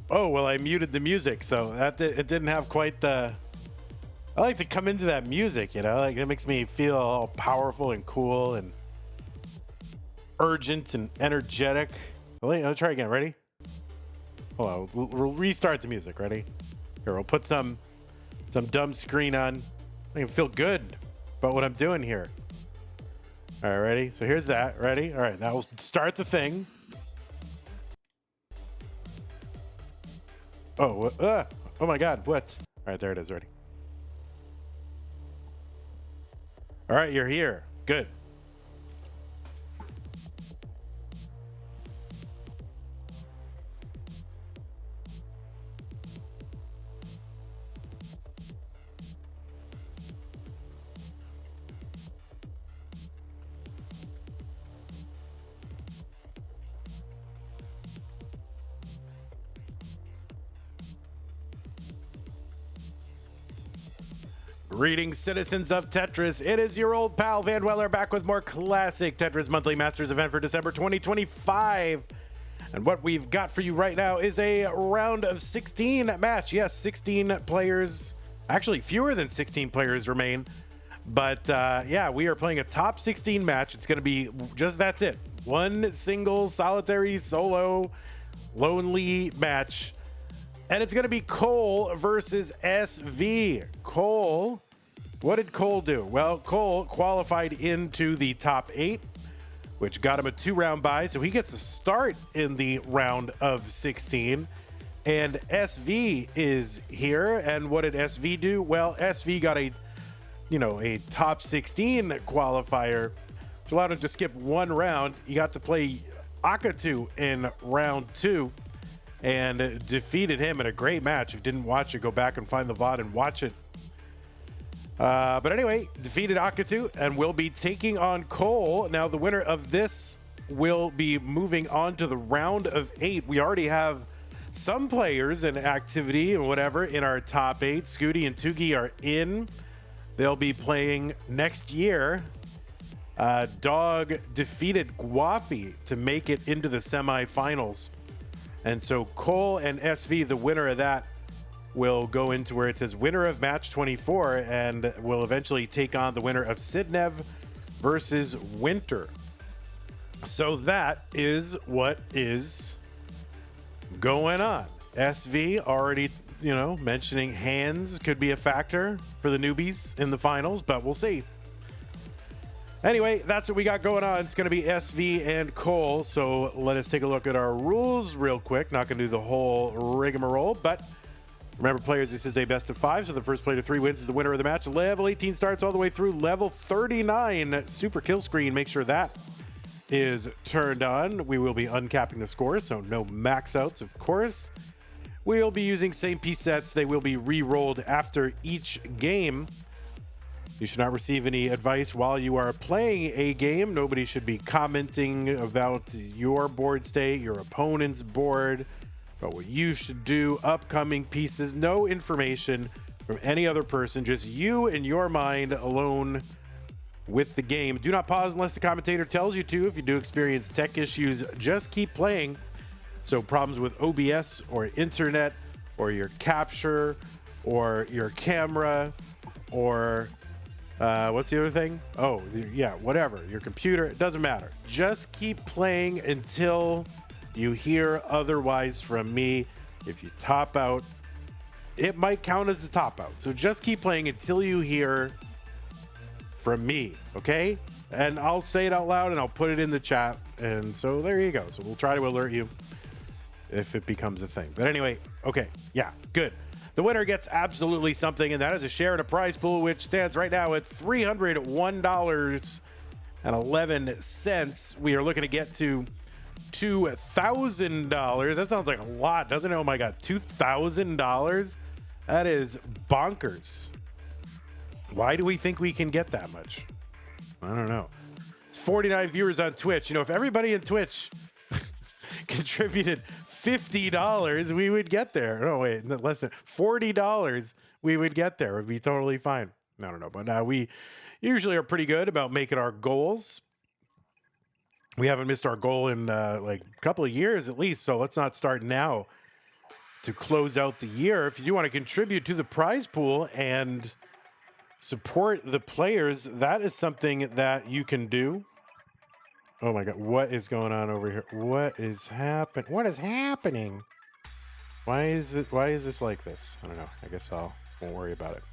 Oh, well, I muted the music, so it didn't have quite the. I like to come into that music, you know, like it makes me feel all powerful and cool and urgent and energetic. Let's try again. Ready? Hold on. We'll restart the music. Ready? Here, we'll put some dumb screen on. I can feel good about what I'm doing here. All right, ready? So here's that. Ready? All right, now we'll start the thing. Oh, oh my God, what? All right, there it is, ready. All right, you're here. Good. Greetings, citizens of Tetris. It is your old pal Van Weller back with more classic Tetris Monthly Masters event for December 2025. And what we've got for you right now is a round of 16 match. Yes, 16 players. Actually, fewer than 16 players remain. But yeah, we are playing a top 16 match. It's going to be just that's it. One single, solitary, solo, lonely match. And it's going to be Cole versus SV. Cole, what did Cole do? Well, Cole qualified into the top 8, which got him a 2-round bye. So he gets a start in the round of 16. And SV is here. And what did SV do? Well, SV got a top 16 qualifier, which allowed him to skip 1 round. He got to play Akatu in round 2. And defeated him in a great match. If you didn't watch it, go back and find the VOD and watch it. But anyway, defeated Akatu and will be taking on Cole. Now, the winner of this will be moving on to the round of 8. We already have some players in activity and whatever in our top 8. Scooty and Tugi are in. They'll be playing next year. Dog defeated Guafi to make it into the semifinals. And so Cole and SV, the winner of that, will go into where it says winner of match 24 and will eventually take on the winner of Sidnev versus Winter. So that is what is going on. SV already, mentioning hands could be a factor for the newbies in the finals, but we'll see. Anyway, that's what we got going on. It's going to be SV and Cole. So let us take a look at our rules real quick. Not going to do the whole rigmarole, but remember, players, this is a best of 5. So the first player to 3 wins is the winner of the match. Level 18 starts all the way through level 39. Super kill screen. Make sure that is turned on. We will be uncapping the score, so no max outs, of course. We'll be using same piece sets. They will be re-rolled after each game. You should not receive any advice while you are playing a game. Nobody should be commenting about your board state, your opponent's board, about what you should do, upcoming pieces. No information from any other person, just you and your mind alone with the game. Do not pause unless the commentator tells you to. If you do experience tech issues, just keep playing. So problems with OBS or internet or your capture or your camera or what's the other thing? Oh, yeah, whatever. Your computer, it doesn't matter. Just keep playing until you hear otherwise from me. If you top out, it might count as a top out. So just keep playing until you hear from me, okay? And I'll say it out loud and I'll put it in the chat. And so there you go. So we'll try to alert you if it becomes a thing. But anyway, okay, yeah, good. The winner gets absolutely something, and that is a share in a prize pool, which stands right now at $301.11. We are looking to get to $2,000. That sounds like a lot, doesn't it? Oh my God, $2,000? That is bonkers. Why do we think we can get that much? I don't know. It's 49 viewers on Twitch. If everybody in Twitch contributed $50, we would get there. No, wait, less than $40, we would get there. It would be totally fine. I don't know, but we usually are pretty good about making our goals. We haven't missed our goal in like a couple of years at least, so let's not start now to close out the year. If you do want to contribute to the prize pool and support the players, that is something that you can do. Oh my God, what is going on over here? What is happening? What is happening? Why is this like this? I don't know. I guess won't worry about it.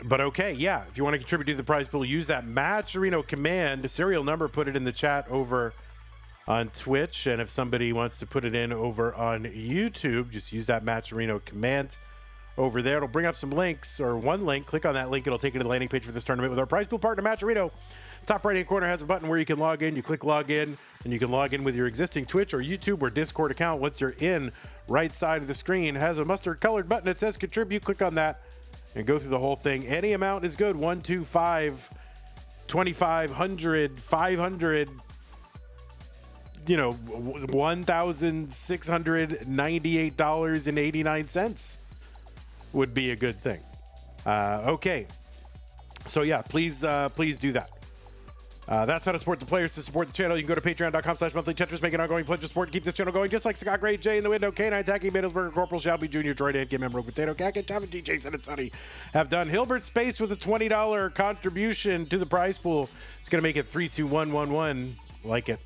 But okay, yeah. If you want to contribute to the prize pool, use that Matcherino command. Serial number, put it in the chat over on Twitch. And if somebody wants to put it in over on YouTube, just use that Matcherino command over there. It'll bring up some links, or one link. Click on that link. It'll take you to the landing page for this tournament with our prize pool partner, Matcherino. Top right-hand corner has a button where you can log in. You click log in, and you can log in with your existing Twitch or YouTube or Discord account. Once you're in, right side of the screen has a mustard-colored button that says contribute. Click on that and go through the whole thing. Any amount is good. 1, 2, 5, 2,500, 500, $1,698.89 would be a good thing. Okay. So yeah, please do that. That's how to support the players. To support the channel, you can go to patreon.com/monthly Tetris. Make an ongoing pledge to support and keep this channel going, just like Scott Gray, Jay in the Window, K9, Tacky, Middlesburger, Corporal, Shelby Jr., Droid, and Kim, Emerald, Potato, Cacket, Tom, and DJ, Sen, and Sunny have done. Hilbert Space with a $20 contribution to the prize pool. It's going to make it 32111. Like it.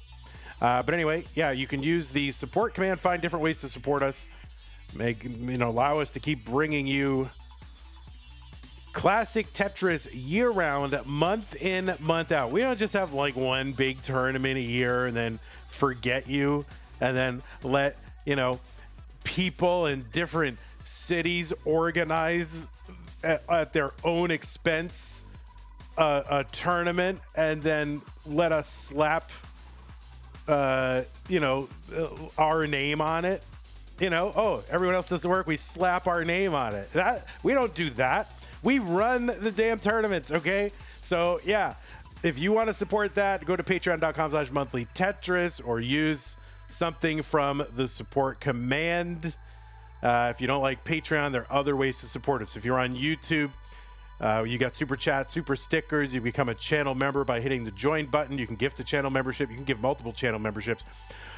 But anyway, yeah, you can use the support command, find different ways to support us, allow us to keep bringing you classic Tetris year-round, month in, month out. We don't just have like one big tournament a year and then forget you, and then let people in different cities organize at their own expense a tournament, and then let us slap our name on it. Everyone else does the work, we slap our name on it. We don't do that. We run the damn tournaments, okay? So, yeah, if you want to support that, go to patreon.com/monthly Tetris, or use something from the support command. If you don't like Patreon, there are other ways to support us. If you're on YouTube, you got super chats, super stickers. You become a channel member by hitting the join button. You can gift a channel membership. You can give multiple channel memberships.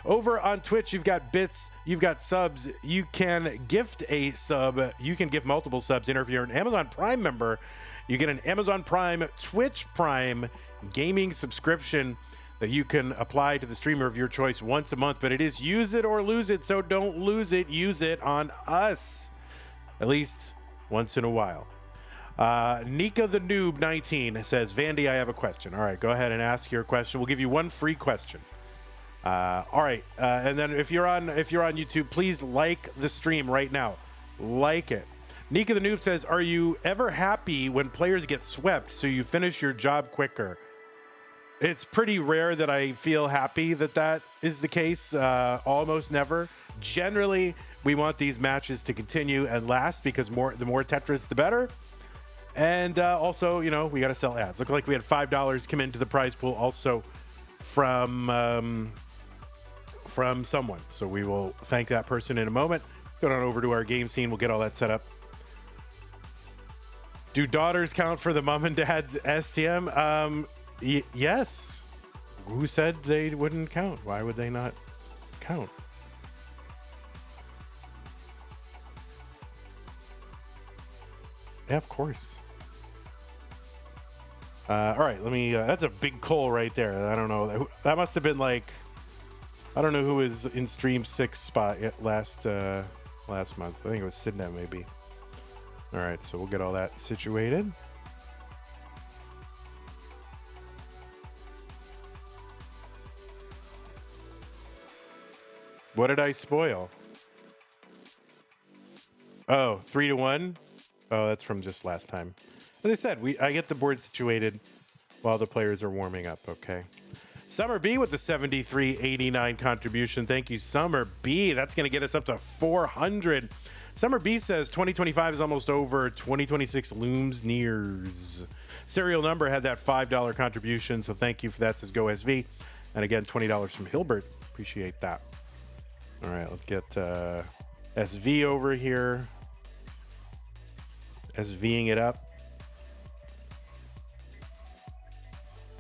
Over on Twitch, you've got bits, you've got subs. You can gift a sub. You can give multiple subs. And if you're an Amazon Prime member, you get an Amazon Prime, Twitch Prime gaming subscription that you can apply to the streamer of your choice once a month. But it is use it or lose it, so don't lose it. Use it on us, at least once in a while. Nika the Noob 19 says, Vandy, I have a question. All right, go ahead and ask your question. We'll give you one free question. All right, and then if you're on YouTube, please like the stream right now. Like it. Nika the Noob says, are you ever happy when players get swept so you finish your job quicker? It's pretty rare that I feel happy that is the case. Almost never. Generally, we want these matches to continue and last, because the more Tetris, the better. And also, we got to sell ads. Looked like we had $5 come into the prize pool also from someone. So we will thank that person in a moment. Let's go on over to our game scene. We'll get all that set up. Do daughters count for the mom and dad's STM? Yes. Who said they wouldn't count? Why would they not count? Yeah, of course. All right, let me. That's a big call right there. I don't know. That must have been like, I don't know who was in stream 6 spot last month. I think it was Sidney maybe. All right, so we'll get all that situated. What did I spoil? Oh, 3-1. Oh, that's from just last time. As I said, I get the board situated while the players are warming up, okay? Summer B with the 73.89 contribution. Thank you, Summer B. That's going to get us up to 400. Summer B says 2025 is almost over. 2026 looms nears. Serial number had that $5 contribution, so thank you for that, says Go SV. And again, $20 from Hilbert. Appreciate that. All right, let's get SV over here. SVing it up.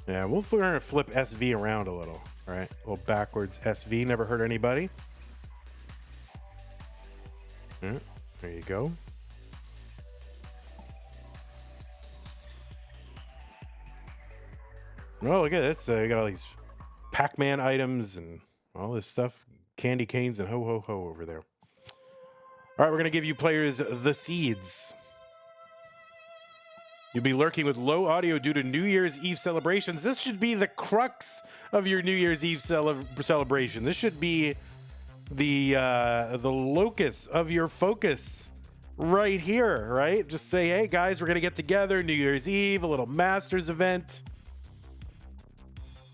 Yeah, we're going to flip SV around a little. All right, a little backwards SV. Never hurt anybody. Yeah, there you go. Oh, look at this. You got all these Pac-Man items and all this stuff. Candy canes and ho over there. All right, we're going to give you players the seeds. You'll be lurking with low audio due to New Year's Eve celebrations. This should be the crux of your New Year's Eve celebration. This should be the locus of your focus right here, right? Just say, hey, guys, we're going to get together New Year's Eve, a little Masters event.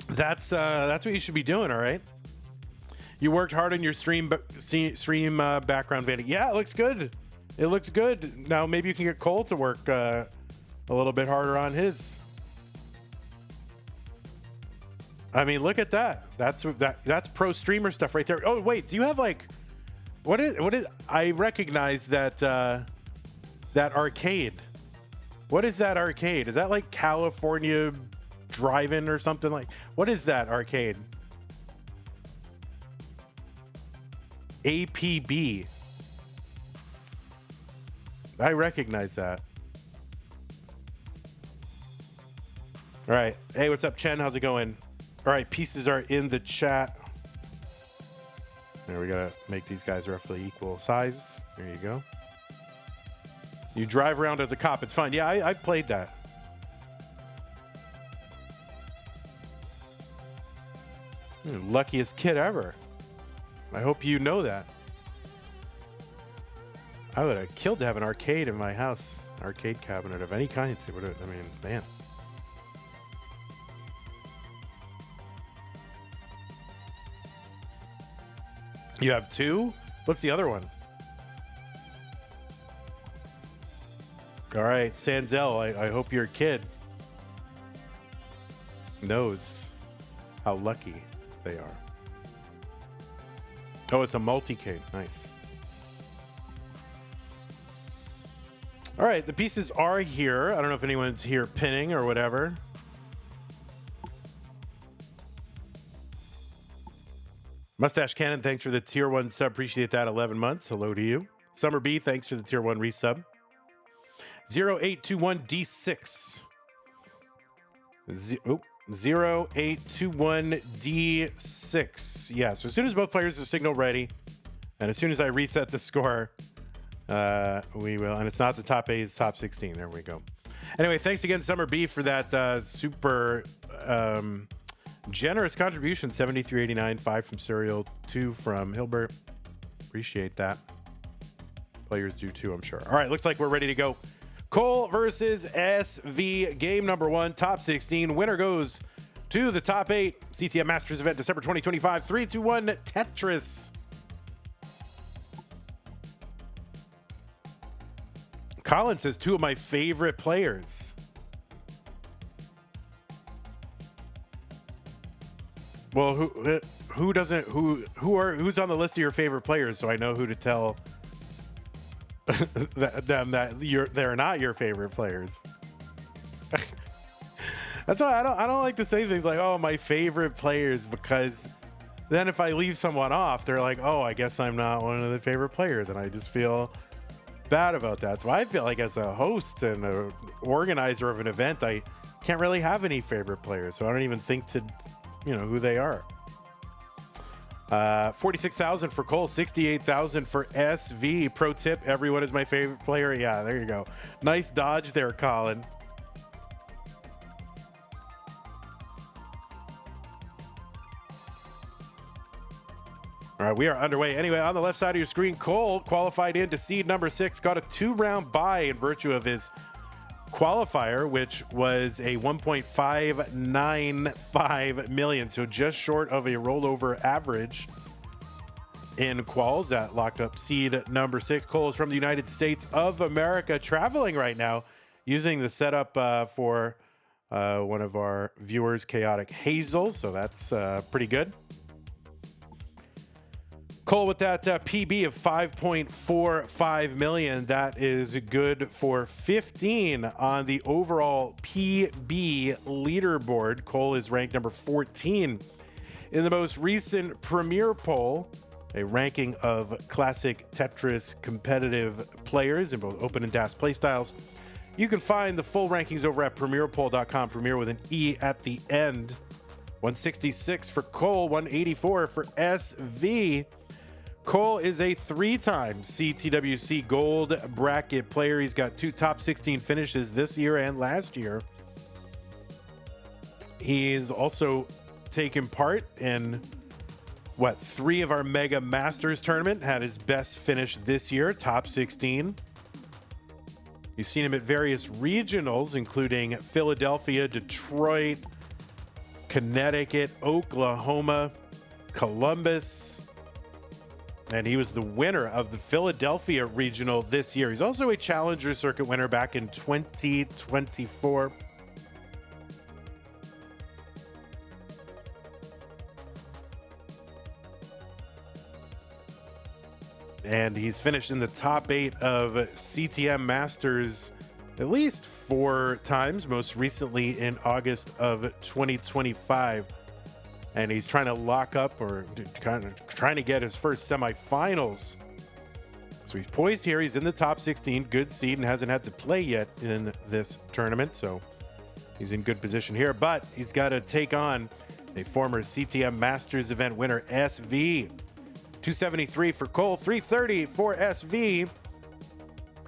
That's what you should be doing, all right? You worked hard on your stream background, Vandy. Yeah, it looks good. It looks good. Now maybe you can get Cole to work a little bit harder on his. I mean, look at that. That's pro streamer stuff right there. Oh wait, do you have like what is? I recognize that that arcade. What is that arcade? Is that like California Drive-In or something like? What is that arcade? APB. I recognize that. All right. Hey, what's up, Chen? How's it going? All right, pieces are in the chat. There, we gotta make these guys roughly equal sized. There you go. You drive around as a cop. It's fun. Yeah, I played that. You're the luckiest kid ever. I hope you know that. I would have killed to have an arcade in my house. Arcade cabinet of any kind. I mean, man. You have two? What's the other one? All right, Sanzel, I hope your kid knows how lucky they are. Oh, it's a multi-cane. Nice. All right, the pieces are here. I don't know if anyone's here pinning or whatever. Mustache Cannon, thanks for the tier 1 sub. Appreciate that. 11 months. Hello to you. Summer B, thanks for the tier 1 resub. 0821D6. 0821D6. Yeah, so as soon as both players are signal ready, and as soon as I reset the score, we will. And it's not the top 8, it's top 16. There we go. Anyway, thanks again, Summer B, for that super generous contribution. 73.89, 5 from Serial, 2 from Hilbert. Appreciate that. Players do too, I'm sure. All right, looks like we're ready to go. Cole versus SV, game number 1, top 16. Winner goes to the top 8. CTM Masters event, December 2025. 3, 2, 1, Tetris. Colin says 2 of my favorite players. Well, who's on the list of your favorite players, so I know who to tell them that they're not your favorite players. That's why I don't like to say things like, oh, my favorite players, because then if I leave someone off, they're like, oh, I guess I'm not one of the favorite players, and I just feel bad about that. So I feel like as a host and an organizer of an event, I can't really have any favorite players, so I don't even think to who they are. 46,000 for Cole, 68,000 for SV. Pro tip, everyone is my favorite player. Yeah, there you go. Nice dodge there, Colin. All right, we are underway. Anyway, on the left side of your screen, Cole qualified into seed number 6, got a 2-round bye in virtue of his qualifier, which was a 1.595 million, so just short of a rollover average in quals. That locked up seed number 6. Cole is from the United States of America, traveling right now, using the setup for one of our viewers, Chaotic Hazel, so that's pretty good. Cole with that PB of 5.45 million. That is good for 15 on the overall PB leaderboard. Cole is ranked number 14 In the most recent Premier poll, a ranking of classic Tetris competitive players in both open and DAS playstyles, you can find the full rankings over at premierpoll.com, Premier with an E at the end. 166 for Cole, 184 for SV. Cole is a 3-time CTWC Gold Bracket player. He's got 2 top 16 finishes this year and last year. He's also taken part in, 3 of our Mega Masters tournament. Had his best finish this year, top 16. You've seen him at various regionals, including Philadelphia, Detroit, Connecticut, Oklahoma, Columbus. And he was the winner of the Philadelphia regional this year. He's also a Challenger Circuit winner back in 2024. And he's finished in the top 8 of CTM Masters at least 4 times, most recently in August of 2025. And he's trying to lock up, or kind of trying to get his first semifinals. So he's poised here. He's in the top 16, good seed, and hasn't had to play yet in this tournament. So he's in good position here. But he's got to take on a former CTM Masters event winner, SV. 273 for Cole, 330 for SV.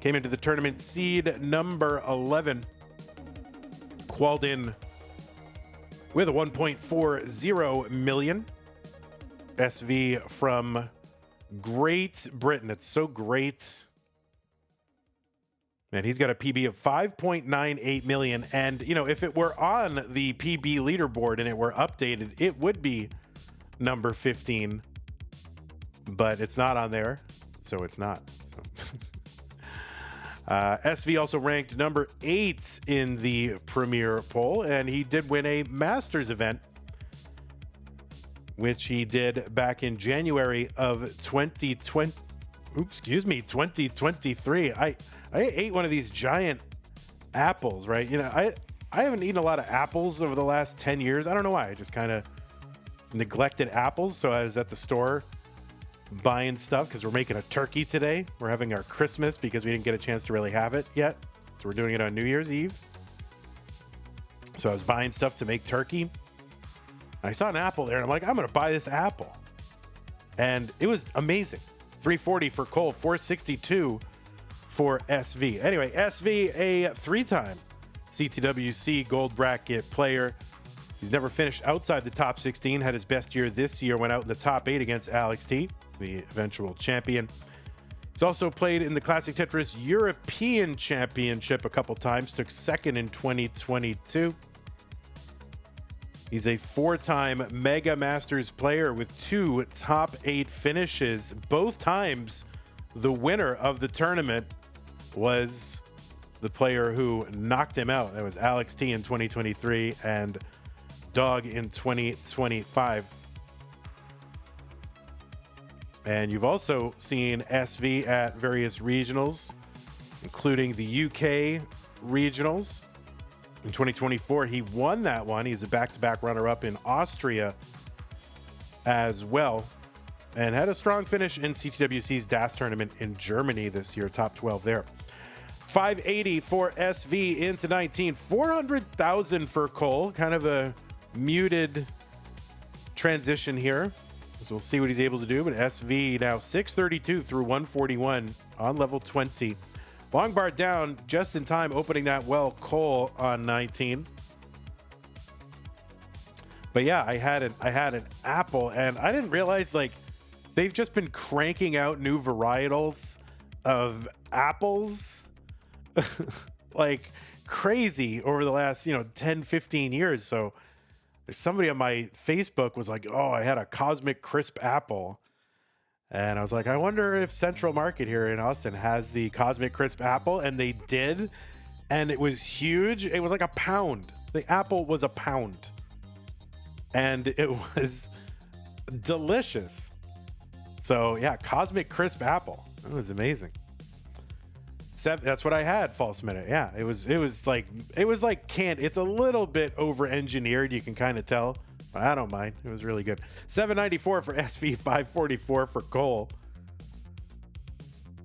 Came into the tournament seed number 11. Qualled in with a 1.40 million. SV from Great Britain. It's so great. And he's got a PB of 5.98 million. And, you know, if it were on the PB leaderboard and it were updated, it would be number 15. But it's not on there, so it's not. So. SV also ranked number 8 in the Premier poll, and he did win a Masters event, which he did back in January of 2023. I ate one of these giant apples, right? You know, I haven't eaten a lot of apples over the last 10 years. I don't know why. I just kind of neglected apples. So I was at the store buying stuff because we're making a turkey today. We're having our Christmas because we didn't get a chance to really have it yet. So we're doing it on New Year's Eve. So I was buying stuff to make turkey. I saw an apple there and I'm like, I'm going to buy this apple. And it was amazing. 340 for Cole, 462 for SV. Anyway, SV, a 3-time CTWC Gold Bracket player. He's never finished outside the top 16. Had his best year this year. Went out in the top 8 against Alex T, the eventual champion. He's also played in the Classic Tetris European Championship a couple times. Took second in 2022. He's a 4-time Mega Masters player with 2 top 8 finishes. Both times, the winner of the tournament was the player who knocked him out. That was Alex T in 2023 and Dog in 2025. And you've also seen SV at various regionals, including the UK regionals. In 2024, he won that one. He's a back-to-back runner-up in Austria as well, and had a strong finish in CTWC's DAS tournament in Germany this year, top 12 there. 580 for SV into 19, 400,000 for Cole. Kind of a muted transition here, so we'll see what he's able to do. But SV now 632 through 141 on level 20. Long bar down just in time, opening that well. Cole on 19. But yeah, I had an apple, and I didn't realize, like, they've just been cranking out new varietals of apples like crazy over the last 10 15 years. So there's somebody on my Facebook was like, oh, I had a Cosmic Crisp apple. And I was like, I wonder if Central Market here in Austin has the Cosmic Crisp apple. And they did. And it was huge. It was like a pound. The apple was a pound. And it was delicious. So yeah, Cosmic Crisp apple. It was amazing. That's what I had, False Minute. Yeah, it was like canned. It's a little bit over engineered. You can kind of tell I don't mind. It was really good. 794 for SV, 544 for Cole.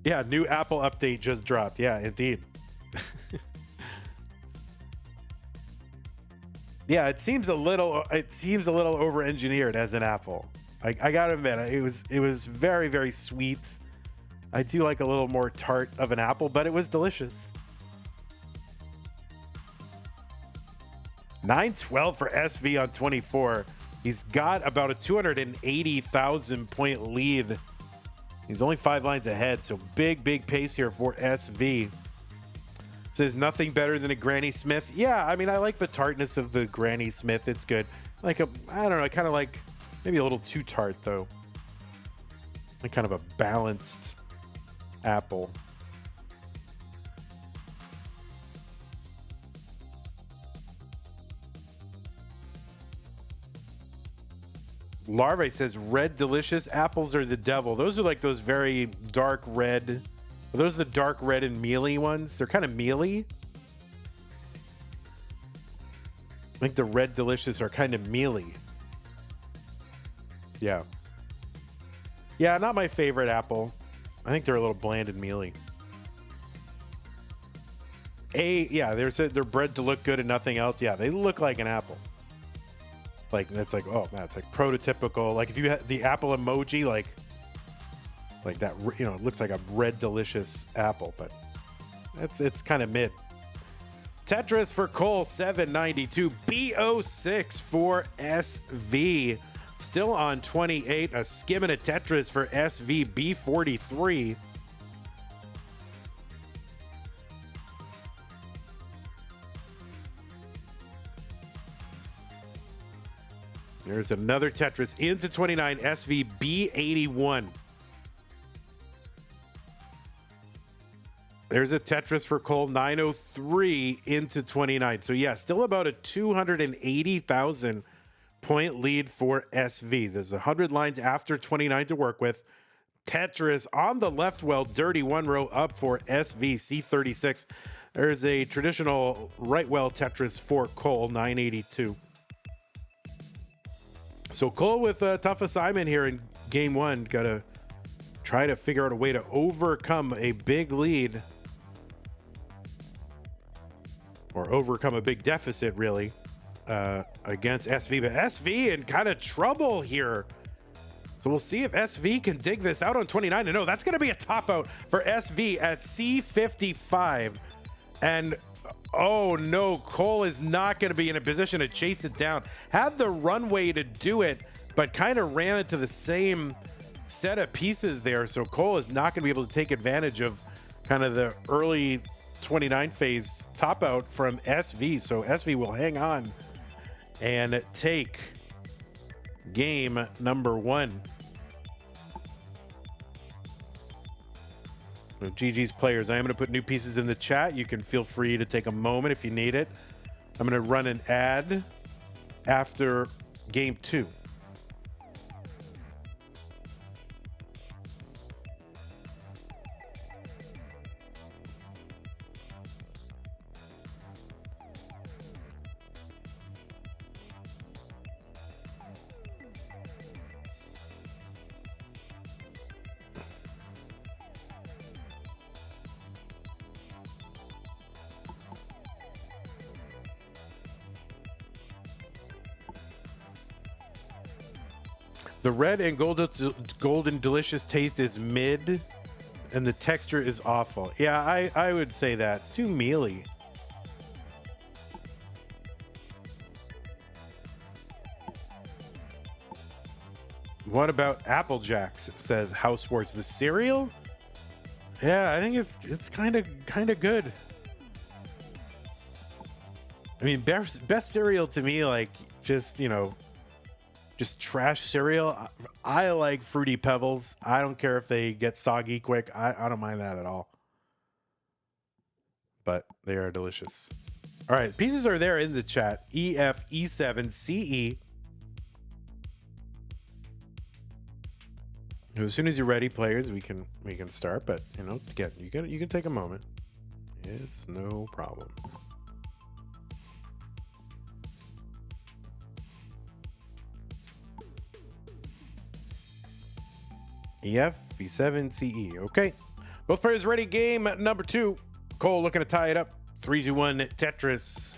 Yeah, new Apple update just dropped. Yeah, indeed. Yeah, it seems a little over-engineered as an Apple. I gotta admit, it was very, very sweet. I do like a little more tart of an apple, but it was delicious. 912 for SV on 24. He's got about a 280,000 point lead. He's only 5 lines ahead, so big pace here for SV. Says nothing better than a Granny Smith. Yeah, I mean, I like the tartness of the Granny Smith. It's good. I don't know, I kind of like maybe a little too tart, though. Like kind of a balanced apple. Larvae says red delicious apples are the devil. Those are like those very dark red. Are those the dark red and mealy ones? They're kind of mealy. I think the red delicious are kind of mealy. Yeah. Yeah, not my favorite apple. I think they're a little bland and mealy. Yeah, they're bred to look good and nothing else. Yeah, they look like an apple. Like that's like, oh man, it's like prototypical. Like if you had the apple emoji, like that, you know, it looks like a red delicious apple, but it's kind of mid. Tetris for Cole, 792. BO6 for SV. Still on 28. A skim and a Tetris for SV, B43. There's another Tetris into 29, SV, B81. There's a Tetris for Cole, 903 into 29. So yeah, still about a 280,000 point lead for SV. There's 100 lines after 29 to work with. Tetris on the left well, dirty one row up for SV, C36. There's a traditional right well Tetris for Cole, 982. So Cole with a tough assignment here in game one. Got to try to figure out a way to overcome a big lead. Or overcome a big deficit, really, against SV. But SV in kind of trouble here. So we'll see if SV can dig this out on 29. And no, that's going to be a top out for SV at C55. And oh no, Cole is not going to be in a position to chase it down. Had the runway to do it, but kind of ran into the same set of pieces there. So Cole is not going to be able to take advantage of kind of the early 29 phase top out from SV. So SV will hang on and take game number one. So GG's players, I am going to put new pieces in the chat. You can feel free to take a moment if you need it. I'm going to run an ad after game two. The red and golden delicious taste is mid, and the texture is awful. Yeah, I would say that. It's too mealy. What about Apple Jacks, says House Sports. The cereal? Yeah, I think it's kind of good. I mean, best cereal to me, like, just, you know, just trash cereal. I like Fruity Pebbles. I don't care if they get soggy quick. I don't mind that at all. But they are delicious. All right, pieces are there in the chat. EF, E7, CE. As soon as you're ready, players, we can start. But you know, again, you can take a moment. It's no problem. EF, E7, CE. Okay. Both players ready. Game number 2. Cole looking to tie it up. 3-2-1 Tetris.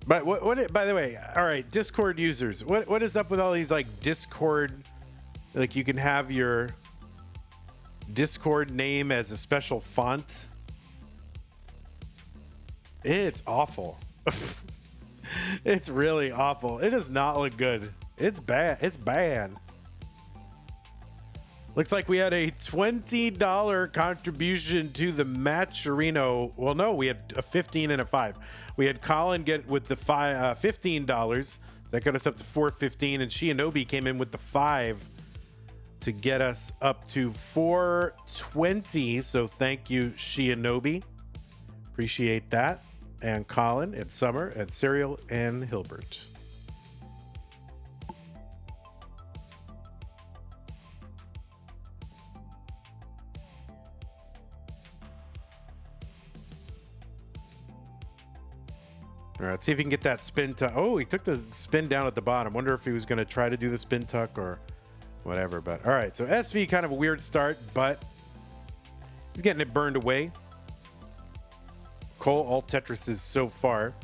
But what by the way, all right, Discord users, what is up with all these like Discord, like you can have your Discord name as a special font? It's awful. It's really awful. It does not look good. It's bad. It's bad. Looks like we had a $20 contribution to the Matcherino. Well, no, we had a 15 and a 5. We had Colin get with the $15. That got us up to $4.15, and Shianobi came in with the 5 to get us up to $4.20. So thank you, Shianobi. Appreciate that. And Colin and Summer and Serial and Hilbert. All right, let's see if he can get that spin tuck. Oh, he took the spin down at the bottom. Wonder if he was going to try to do the spin tuck or whatever. But all right, so SV kind of a weird start, but he's getting it burned away. Cole, all Tetrises so far.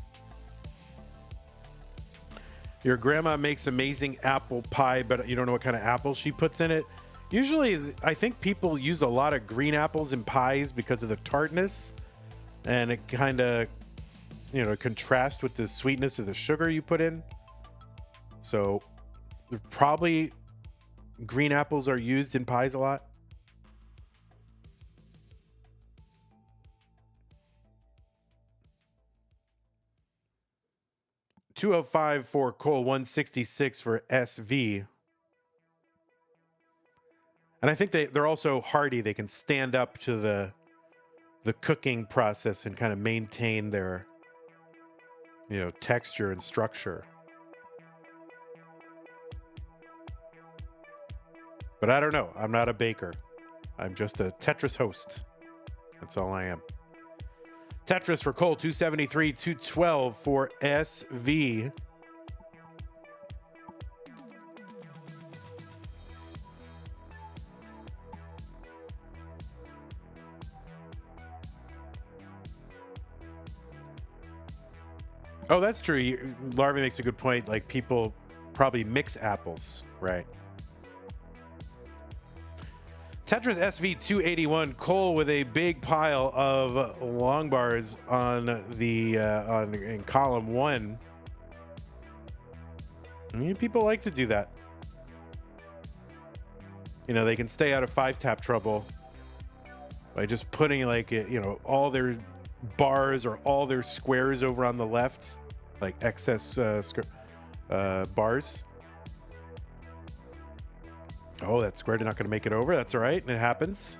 Your grandma makes amazing apple pie, but you don't know what kind of apple she puts in it. Usually, I think people use a lot of green apples in pies because of the tartness, and it kind of, you know, contrast with the sweetness of the sugar you put in. So probably green apples are used in pies a lot. $205 for Cole, $166 for SV. And I think they're also hardy. They can stand up to the cooking process and kind of maintain their, you know, texture and structure. But I don't know. I'm not a baker. I'm just a Tetris host. That's all I am. Tetris for Cole, 273, 212 for SV. Oh, that's true. Larva makes a good point. Like, people probably mix apples, right? Tetris SV 281. Cole with a big pile of long bars on the in column 1. I mean, people like to do that. You know, they can stay out of 5-tap trouble by just putting, like, you know, all their bars or all their squares over on the left, like excess bars. Oh, that square, they're not going to make it over. That's all right. It happens.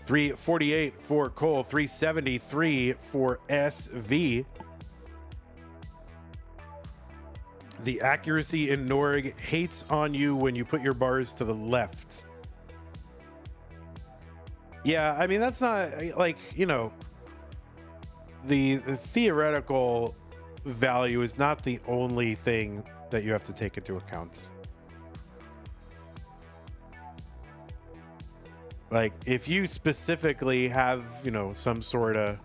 $348 for Cole, $373 for SV. The accuracy in Norg hates on you when you put your bars to the left. Yeah, I mean, that's not, like, you know, the theoretical value is not the only thing that you have to take into account. Like, if you specifically have, you know, some sort of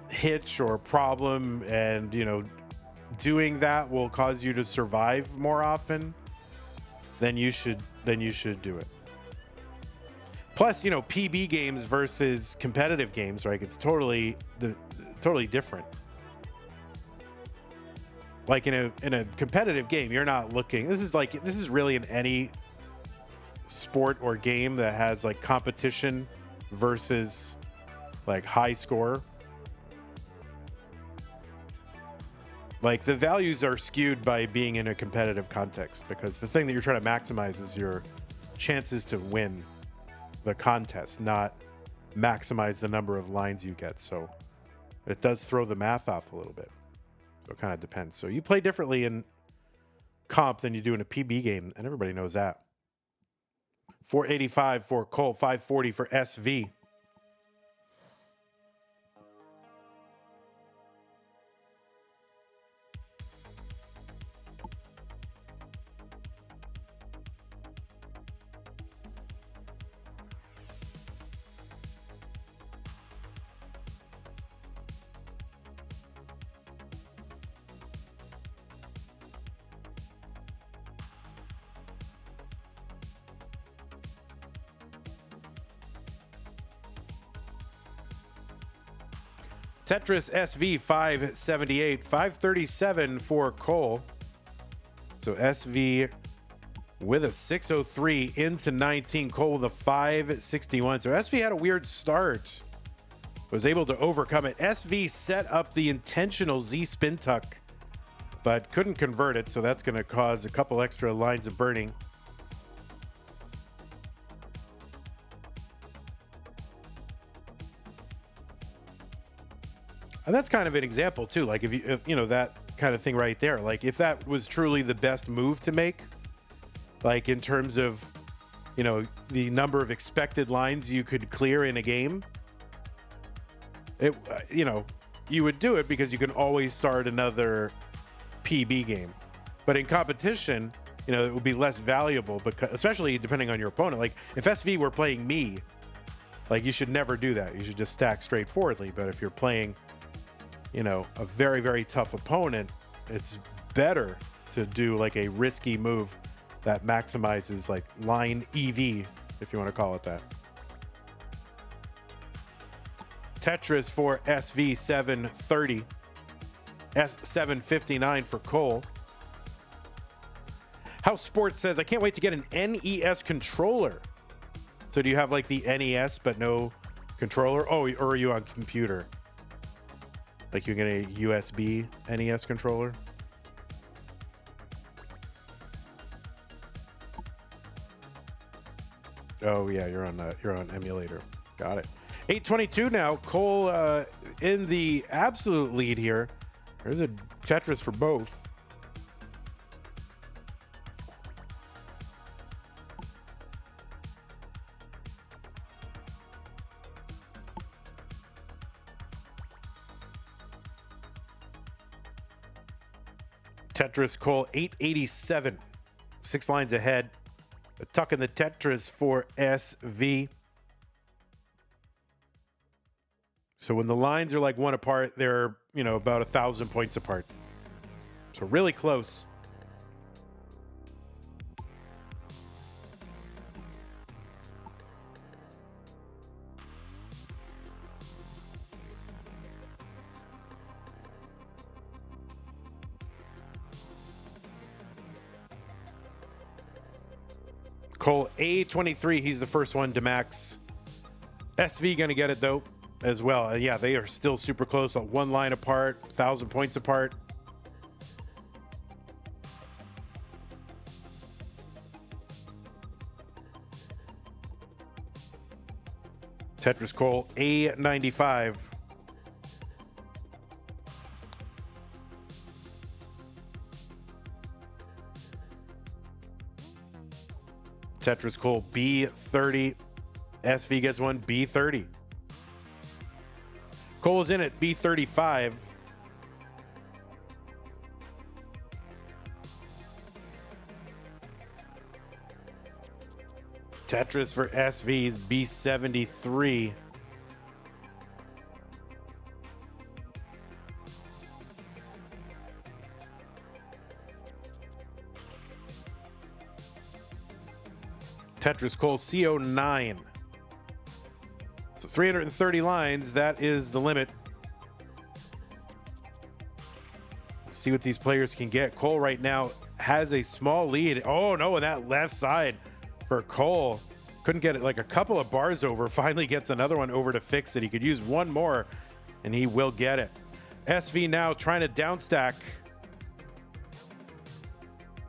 hitch or problem, and, you know, doing that will cause you to survive more often, then you should do it. Plus, you know, PB games versus competitive games, right? It's totally different. Like in a competitive game, you're not looking. This is really in any sport or game that has like competition versus like high score. Like, the values are skewed by being in a competitive context, because the thing that you're trying to maximize is your chances to win the contest, not maximize the number of lines you get. So it does throw the math off a little bit. So it kind of depends. So you play differently in comp than you do in a PB game, and everybody knows that. 485 for Cole, 540 for SV. Tetris SV 578, 537 for Cole. So SV with a 603 into 19. Cole with a 561. So SV had a weird start. Was able to overcome it. SV set up the intentional Z spin tuck, but couldn't convert it. So that's going to cause a couple extra lines of burning. And that's kind of an example too. Like if you know, that kind of thing right there, like if that was truly the best move to make, like in terms of, you know, the number of expected lines you could clear in a game, it, you know, you would do it because you can always start another PB game. But in competition, you know, it would be less valuable, because especially depending on your opponent. Like if SV were playing me, like you should never do that. You should just stack straightforwardly. But if you're playing, you know, a very, very tough opponent, it's better to do like a risky move that maximizes like line EV, if you want to call it that. Tetris for SV 730, S759 for Cole. House Sports says, I can't wait to get an NES controller. So do you have like the NES but no controller? Oh, or are you on computer? Like you get a USB NES controller? Oh yeah, you're on emulator. Got it. 822 now. Cole in the absolute lead here. There's a Tetris for both. Tetris, Cole, 887. 6 lines ahead. A tuck in the Tetris for SV. So when the lines are like one apart, they're, you know, about 1,000 points apart. So really close. Cole, A23, he's the first one to max. SV going to get it, though, as well. Yeah, they are still super close, like 1 line apart, 1,000 points apart. Tetris, Cole, A95. Tetris, Cole, B30. SV gets one, B30. Cole is in at B35. Tetris for SV's B73. Tetris, Cole, CO9. So 330 lines, that is the limit. Let's see what these players can get. Cole right now has a small lead. Oh no, and that left side for Cole. Couldn't get it, like a couple of bars over. Finally gets another one over to fix it. He could use one more and he will get it. SV now trying to downstack.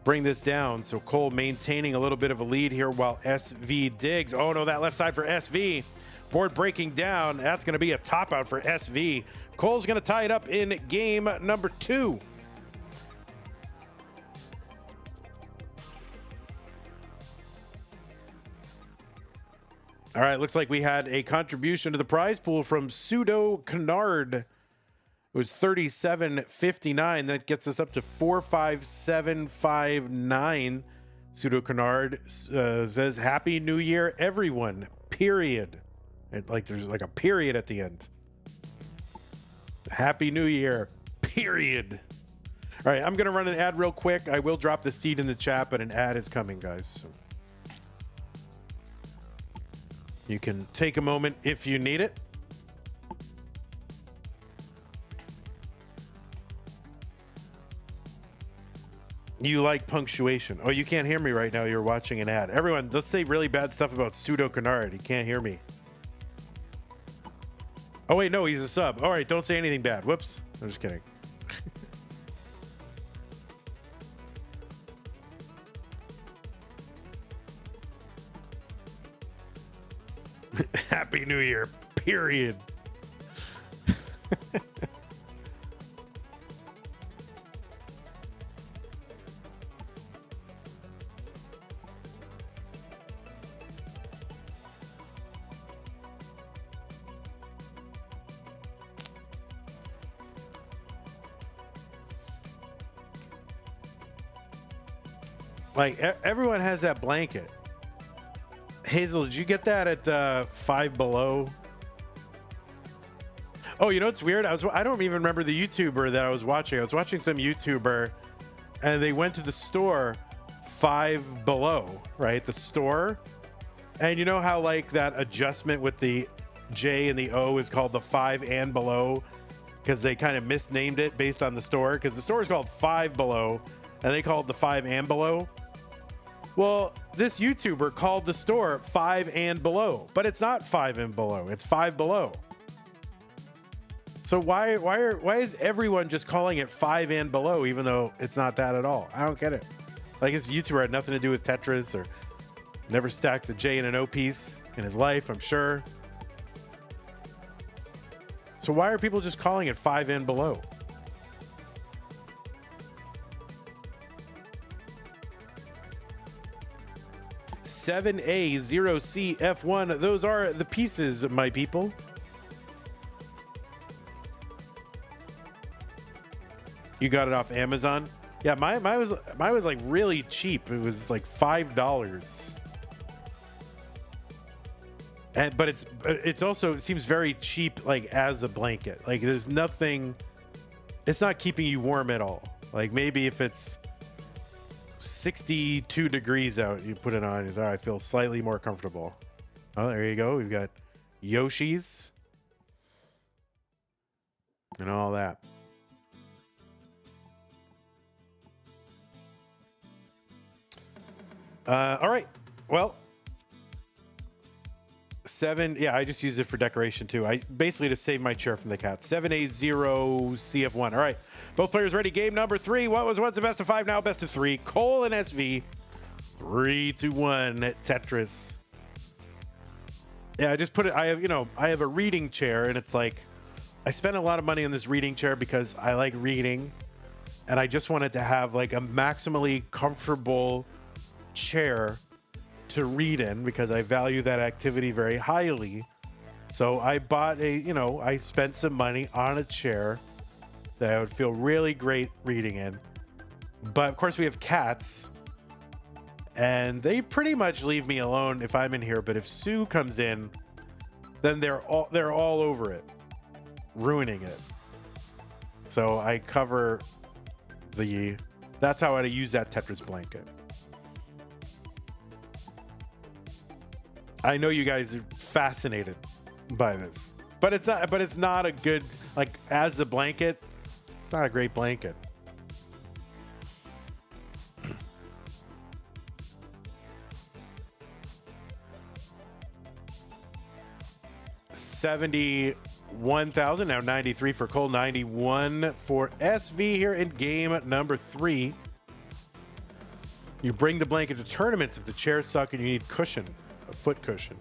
Bring this down. So Cole maintaining a little bit of a lead here while SV digs. Oh no, that left side for SV. Board breaking down. That's going to be a top out for SV. Cole's going to tie it up in game number 2. All right, looks like we had a contribution to the prize pool from Pseudo Canard. It was $37.59. That gets us up to $45759. Pseudo Canard says, "Happy New Year, everyone." Period. There's like a period at the end. Happy New Year. Period. All right, I'm gonna run an ad real quick. I will drop the seed in the chat, but an ad is coming, guys. So you can take a moment if you need it. You like punctuation. Oh, you can't hear me right now. You're watching an ad. Everyone, let's say really bad stuff about Pseudo Canard. He can't hear me. Oh, wait, no, he's a sub. All right, don't say anything bad. Whoops. I'm just kidding. Happy New Year. Period. Like, everyone has that blanket. Hazel, did you get that at Five Below? Oh, you know what's weird? I don't even remember the YouTuber that I was watching. I was watching some YouTuber, and they went to the store Five Below, right? The store. And you know how, like, that adjustment with the J and the O is called the Five and Below? Because they kind of misnamed it based on the store. Because the store is called Five Below, and they called it the Five and Below. Well, this YouTuber called the store Five and Below, but it's not Five and Below. It's Five Below. So why is everyone just calling it Five and Below, even though it's not that at all? I don't get it. Like, this YouTuber had nothing to do with Tetris or never stacked a J and an O piece in his life, I'm sure. So why are people just calling it Five and Below? $7A0CF1. Those are the pieces, my people. You got it off Amazon? Yeah, mine was like really cheap. It was like $5. But it's also, it seems very cheap, like as a blanket. Like, there's nothing, it's not keeping you warm at all. Like, maybe if it's 62 degrees out, you put it on, I feel slightly more comfortable. Oh, there you go. We've got Yoshi's and all that. All right. Well, yeah, I just use it for decoration too. I basically to save my chair from the cat. 7A0CF1. All right. Both players ready. Game number 3. What's the best of 5 now? Best of 3. Cole and SV. 3, 2, 1. Tetris. Yeah, I just put it. I have a reading chair, and it's like I spent a lot of money on this reading chair because I like reading, and I just wanted to have like a maximally comfortable chair to read in because I value that activity very highly. So I bought I spent some money on a chair that I would feel really great reading in. But of course we have cats, and they pretty much leave me alone if I'm in here. But if Sue comes in, then they're all over it, ruining it. So I cover that's how I use that Tetris blanket. I know you guys are fascinated by this, but it's not a good, like, as a blanket, it's not a great blanket. $71,000, now 93 for Cole, 91 for SV here in game number 3. You bring the blanket to tournaments if the chairs suck and you need cushion, a foot cushion.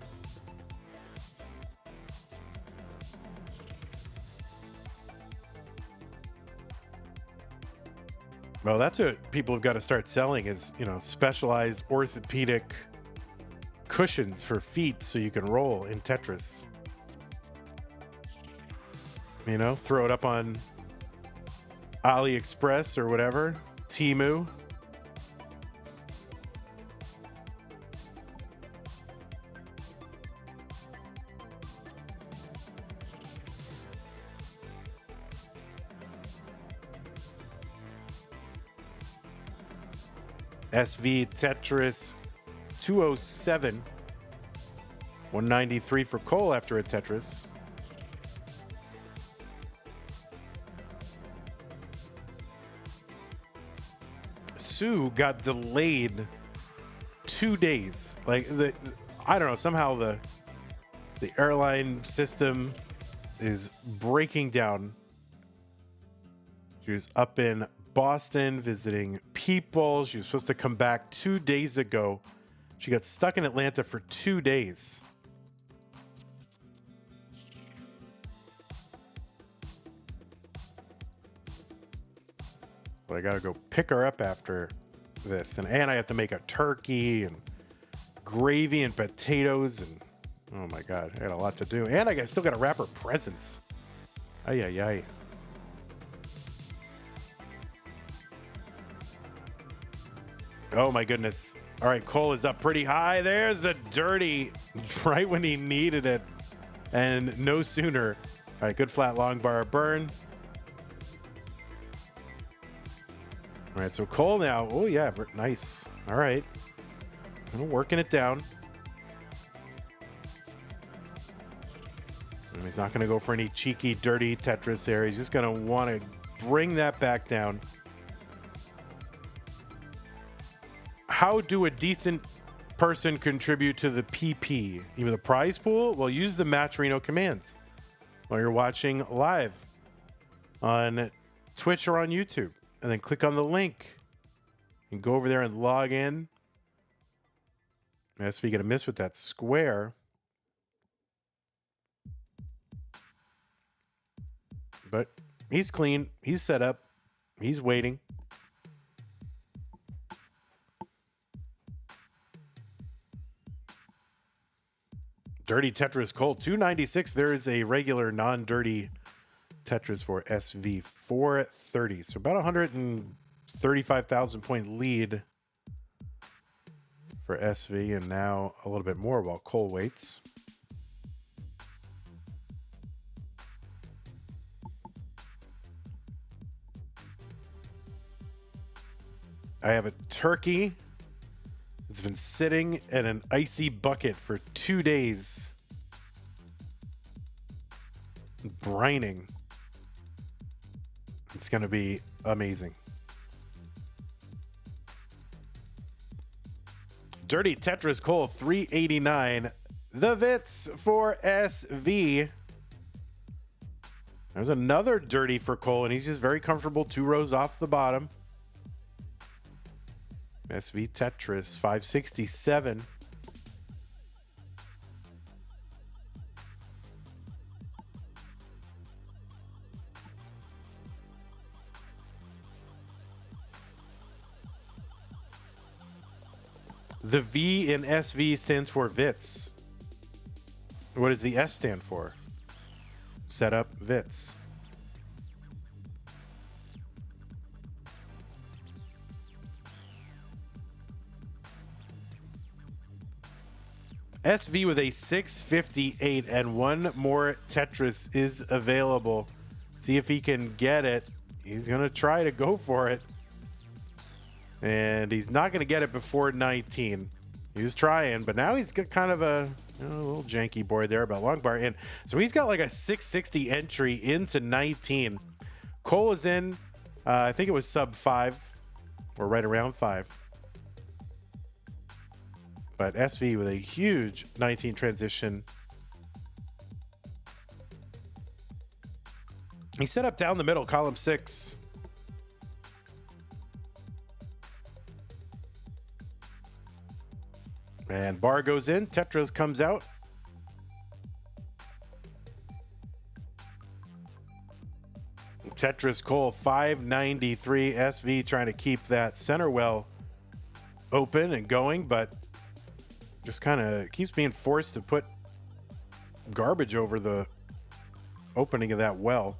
Well, that's what people have got to start selling is, specialized orthopedic cushions for feet so you can roll in Tetris. You know, throw it up on AliExpress or whatever, Temu. SV Tetris 207. 193 for Cole after a Tetris. Sue got delayed 2 days. Like I don't know, somehow the airline system is breaking down. She was up in Boston visiting people. She was supposed to come back 2 days ago. She got stuck in Atlanta for 2 days. But I gotta go pick her up after this. And I have to make a turkey and gravy and potatoes. And oh my God, I got a lot to do. And I still gotta wrap her presents. Ay, ay, ay. Oh my goodness. All right, Cole is up pretty high. There's the dirty right when he needed it. And no sooner. All right, good flat long bar burn. All right, so Cole now. Oh yeah, nice. All right. Working it down. And he's not going to go for any cheeky, dirty Tetris there. He's just going to want to bring that back down. How do a decent person contribute to the PP? Even the prize pool? Well, use the Matcherino command while you're watching live on Twitch or on YouTube. And then click on the link and go over there and log in. That's what you're going to miss with that square. But he's clean. He's set up. He's waiting. Dirty Tetris Cole, 296. There is a regular non-dirty Tetris for SV, 430. So about 135,000 point lead for SV, and now a little bit more while Cole waits. I have a turkey. It's been sitting in an icy bucket for 2 days. Brining. It's going to be amazing. Dirty Tetris Cole, 389. The Vits for SV. There's another dirty for Cole, and he's just very comfortable 2 rows off the bottom. SV Tetris, 567. The V in SV stands for Vits. What does the S stand for? Set up Vits. SV with a 658, and one more Tetris is available. See if he can get it. He's going to try to go for it. And he's not going to get it before 19. He was trying, but now he's got kind of a little janky board there about long bar in. So he's got like a 660 entry into 19. Cole is in, I think it was sub 5 or right around 5. But SV with a huge 19 transition. He set up down the middle, column 6. And bar goes in, Tetris comes out. Tetris Cole, 593. SV trying to keep that center well open and going, but just kind of keeps being forced to put garbage over the opening of that well.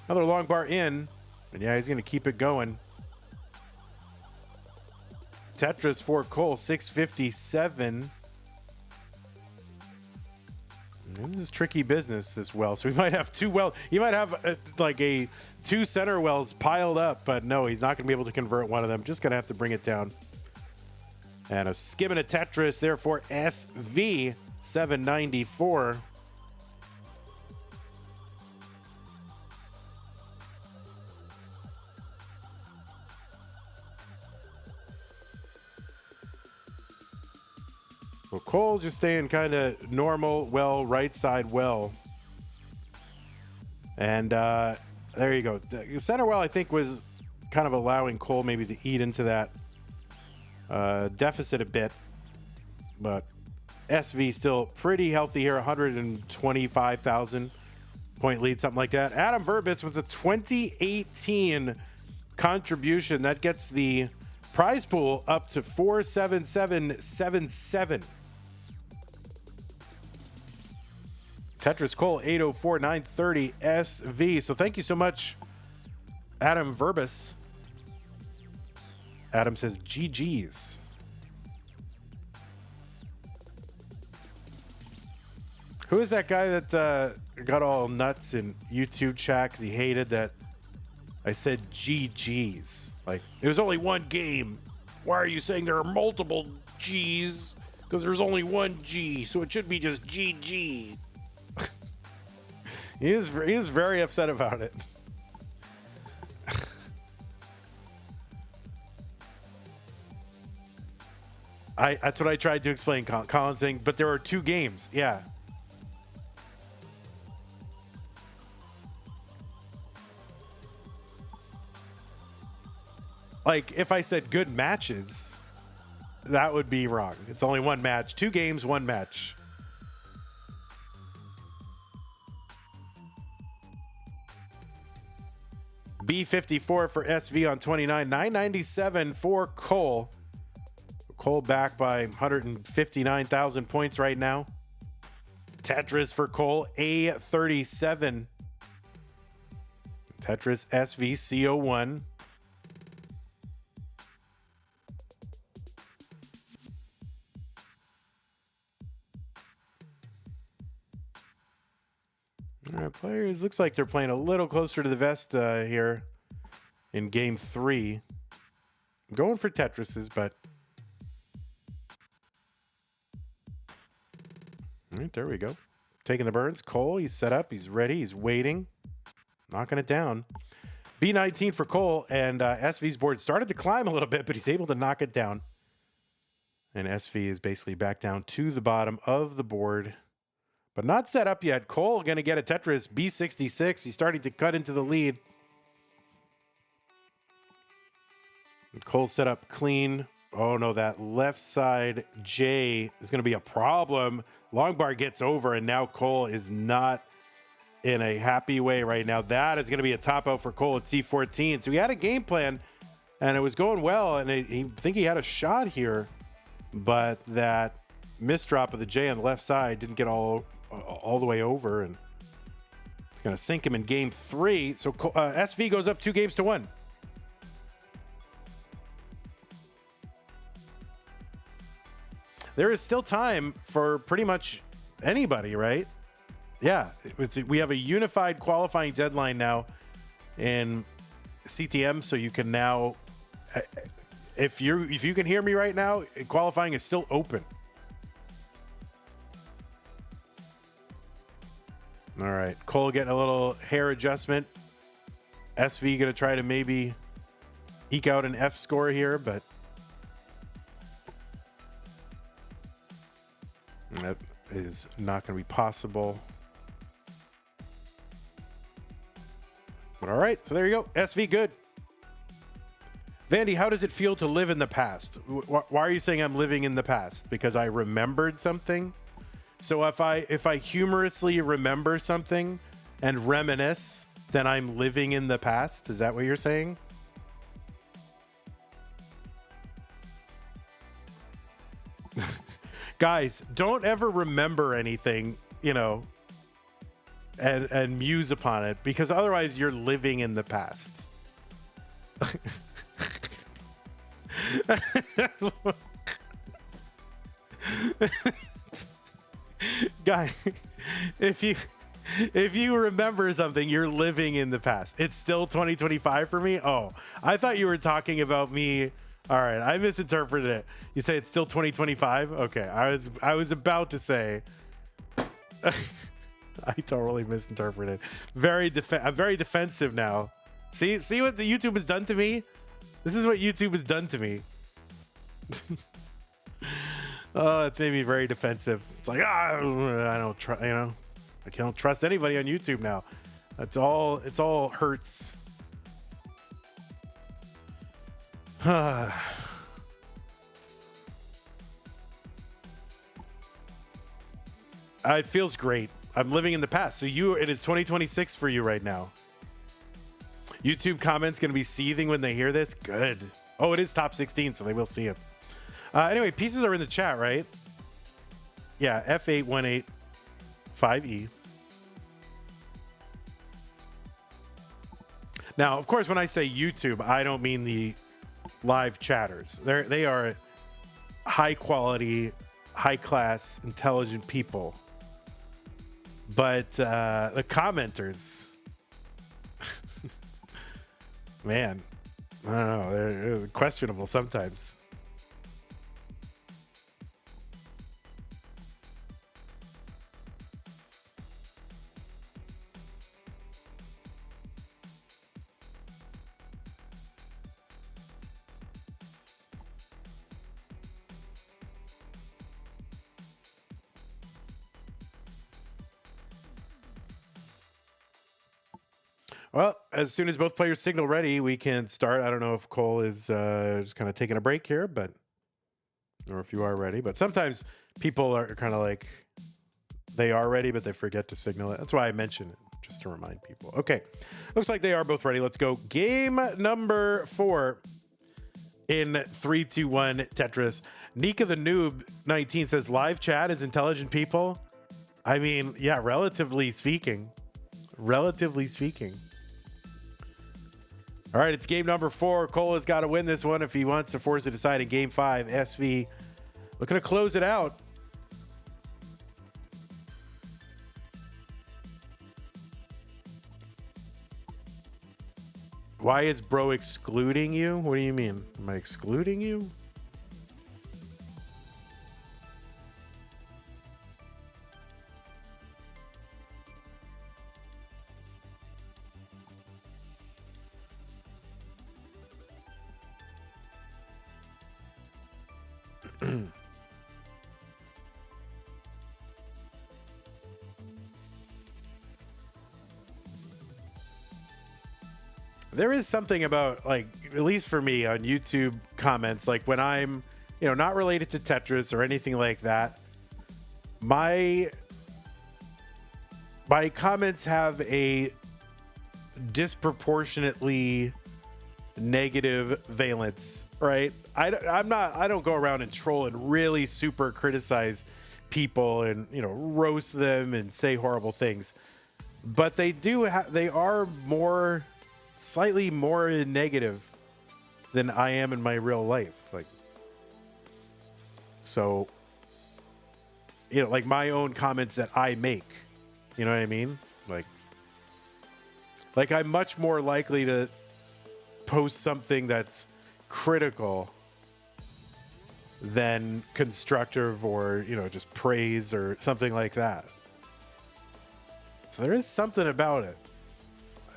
Another long bar in, and yeah, he's going to keep it going. Tetris for Cole, 657. This is tricky business, this well. So we might have two well. You might have like two center wells piled up, but no, he's not going to be able to convert one of them. Just going to have to bring it down. And a skimming a Tetris there for SV, 794. Well, Cole just staying kind of normal, well, right side well. And there you go. The center well, I think, was kind of allowing Cole maybe to eat into that deficit a bit. But SV still pretty healthy here, 125,000 point lead, something like that. Adam Verbitz with a 2018 contribution. That gets the prize pool up to 47777. Tetris Cole, 804, 930 SV. So thank you so much, Adam Verbis. Adam says GG's. Who is that guy that got all nuts in YouTube chat because he hated that I said GG's? Like, it was only one game. Why are you saying there are multiple G's? Because there's only one G, so it should be just GG. He is very upset about it. That's what I tried to explain, Colin, saying, but there are two games. Yeah. Like, if I said good matches, that would be wrong. It's only one match. Two games, one match. B54 for SV on 29. 997 for Cole. Cole back by 159,000 points right now. Tetris for Cole, A37. Tetris SV CO1. All right, players, looks like they're playing a little closer to the vest here in game 3. I'm going for Tetrises, but all right, there we go. Taking the burns. Cole, he's set up. He's ready. He's waiting. Knocking it down. B19 for Cole, and SV's board started to climb a little bit, but he's able to knock it down. And SV is basically back down to the bottom of the board, but not set up yet. Cole going to get a Tetris B66. He's starting to cut into the lead. And Cole set up clean. Oh no, that left side J is going to be a problem. Long bar gets over, and now Cole is not in a happy way right now. That is going to be a top out for Cole at C14. So he had a game plan, and it was going well, and I think he had a shot here, but that misdrop of the J on the left side didn't get all the way over, and it's going to sink him in game 3. So SV goes up 2-1. There is still time for pretty much anybody, right? Yeah, we have a unified qualifying deadline now in CTM, so you can now, if you can hear me right now, qualifying is still open. All right, Cole getting a little hair adjustment. SV going to try to maybe eke out an F score here, but that is not going to be possible. But all right, so there you go. SV good. Vandy, how does it feel to live in the past? Why are you saying I'm living in the past? Because I remembered something? So if I humorously remember something and reminisce, then I'm living in the past? Is that what you're saying? Guys, don't ever remember anything, you know, and muse upon it, because otherwise you're living in the past. Guy, if you remember something, you're living in the past. It's still 2025 for me. Oh, I thought you were talking about me. All right, I misinterpreted it. You say it's still 2025? Okay, I was about to say. I totally misinterpreted. I'm very defensive now. See what the YouTube has done to me? This is what YouTube has done to me. Oh, it's made me very defensive. It's like, I don't trust, you know, I can't trust anybody on YouTube now. It's all hurts. It feels great. I'm living in the past. So it is 2026 for you right now. YouTube comments going to be seething when they hear this. Good. Oh, it is top 16, so they will see it. Anyway, pieces are in the chat, right? Yeah, F8185E. Now, of course, when I say YouTube, I don't mean the live chatters. They are high quality, high class, intelligent people. But the commenters, man, I don't know. They're questionable sometimes. Well, as soon as both players signal ready, we can start. I don't know if Cole is just kind of taking a break here, or if you are ready. But sometimes people are kind of like, they are ready, but they forget to signal it. That's why I mention it, just to remind people. Okay, looks like they are both ready. Let's go. Game number 4 in 3, 2, 1 Tetris. Nika the Noob 19 says, live chat is intelligent people. I mean, yeah, relatively speaking. Relatively speaking. All right, it's game number 4. Cole has got to win this one if he wants to force it aside in game 5. SV looking to close it out. Why is bro excluding you? What do you mean? Am I excluding you? There is something about, like, at least for me on YouTube comments, like when I'm, you know, not related to Tetris or anything like that, my comments have a disproportionately negative valence, right? I don't go around and troll and really super criticize people and, you know, roast them and say horrible things, but they are slightly more negative than I am in my real life. Like, so, you know, like my own comments that I make, you know what I mean? Like I'm much more likely to post something that's critical than constructive or, you know, just praise or something like that. So there is something about it.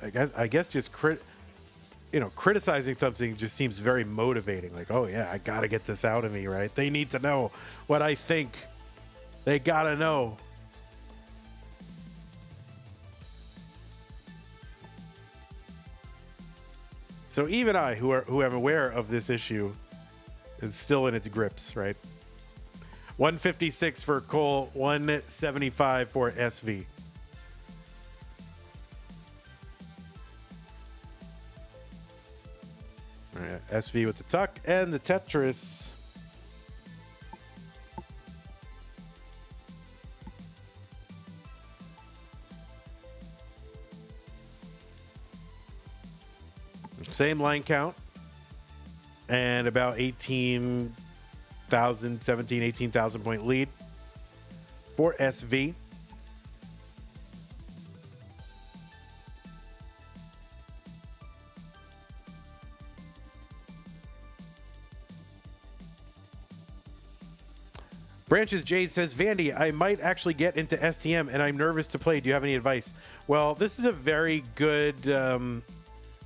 I guess just criticizing something just seems very motivating. Like, oh yeah, I gotta get this out of me, right? They need to know what I think. They gotta know. So even I, who am aware of this issue, is still in its grips, right? 156 for Cole, 175 for SV. All right, SV with the tuck and the Tetris. Same line count. And about 18,000 point lead for SV. Branches Jade says, Vandy, I might actually get into STM and I'm nervous to play. Do you have any advice? Well, this is a very good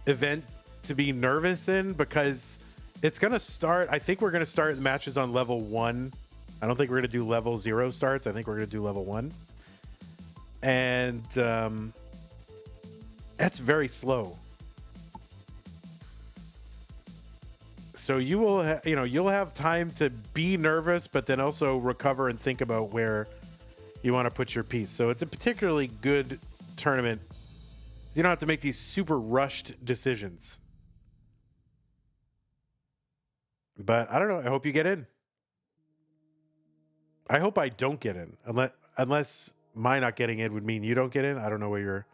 event to be nervous in because it's going to start. I think we're going to start the matches on level 1. I don't think we're going to do level 0 starts. I think we're going to do level 1. And that's very slow. So you will, you'll have time to be nervous, but then also recover and think about where you want to put your piece. So it's a particularly good tournament. You don't have to make these super rushed decisions. But I don't know. I hope you get in. I hope I don't get in, unless my not getting in would mean you don't get in. I don't know what your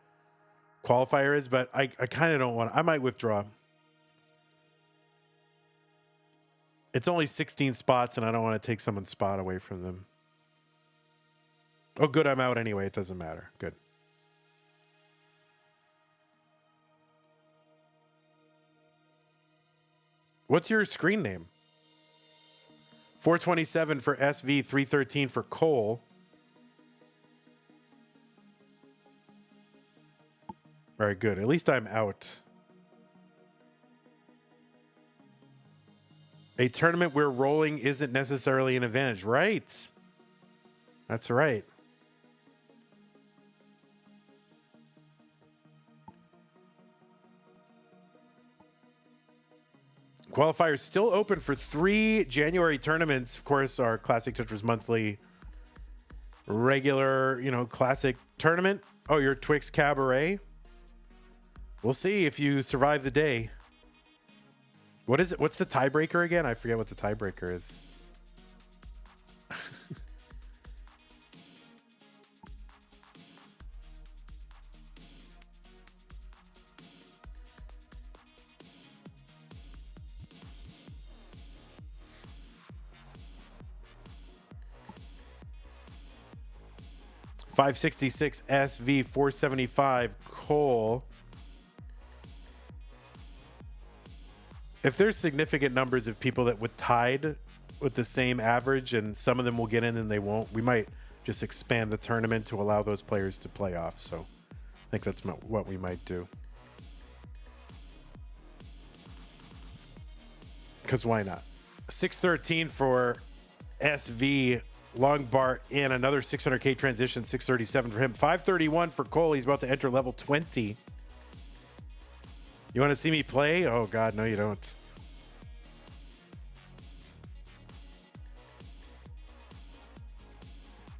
qualifier is, but I kind of don't want. I might withdraw. It's only 16 spots, and I don't want to take someone's spot away from them. Oh, good. I'm out anyway. It doesn't matter. Good. What's your screen name? 427 for SV, 313 for Cole. All right, good. At least I'm out. A tournament where rolling isn't necessarily an advantage. Right. That's right. Qualifiers still open for 3 January tournaments. Of course, our Classic Tetris Monthly regular, classic tournament. Oh, your Twix Cabaret. We'll see if you survive the day. What is it? What's the tiebreaker again? I forget what the tiebreaker is. $566 SV, 475 Cole. If there's significant numbers of people that would tied with the same average and some of them will get in and they won't, we might just expand the tournament to allow those players to play off. So I think that's what we might do. Because why not? 613 for SV. Long bar in another 600K transition, 637 for him. 531 for Cole. He's about to enter level 20. You want to see me play? Oh, God, no, you don't.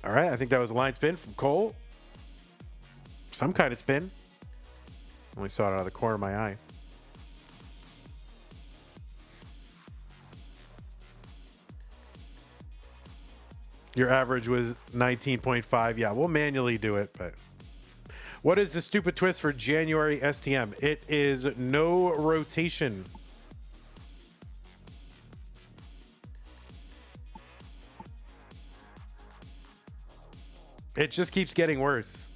All right, I think that was a line spin from Cole. Some kind of spin. Only saw it out of the corner of my eye. Your average was 19.5. Yeah, we'll manually do it, but... What is the stupid twist for January STM? It is no rotation. It just keeps getting worse.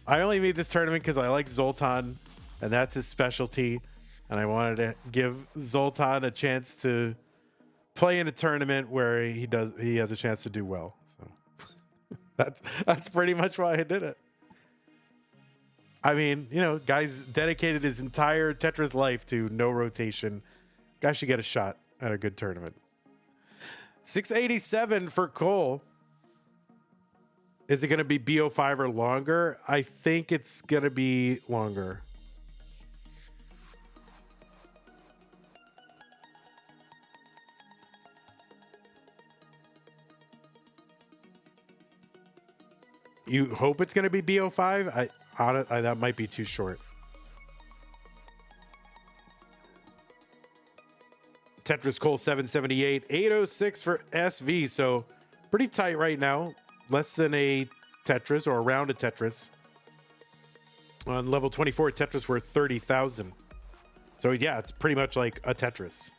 I only made this tournament because I like Zoltan, and that's his specialty. And I wanted to give Zoltan a chance to play in a tournament where he has a chance to do well. So that's pretty much why I did it. I mean, guy's dedicated his entire Tetris life to no rotation. Guy should get a shot at a good tournament. 687 for Cole. Is it going to be BO5 or longer? I think it's going to be longer. You hope it's going to be BO5? I that might be too short. Tetris Cole 778, 806 for SV. So pretty tight right now. Less than a Tetris or around a Tetris. On level 24, Tetris worth 30,000. So yeah, it's pretty much like a Tetris.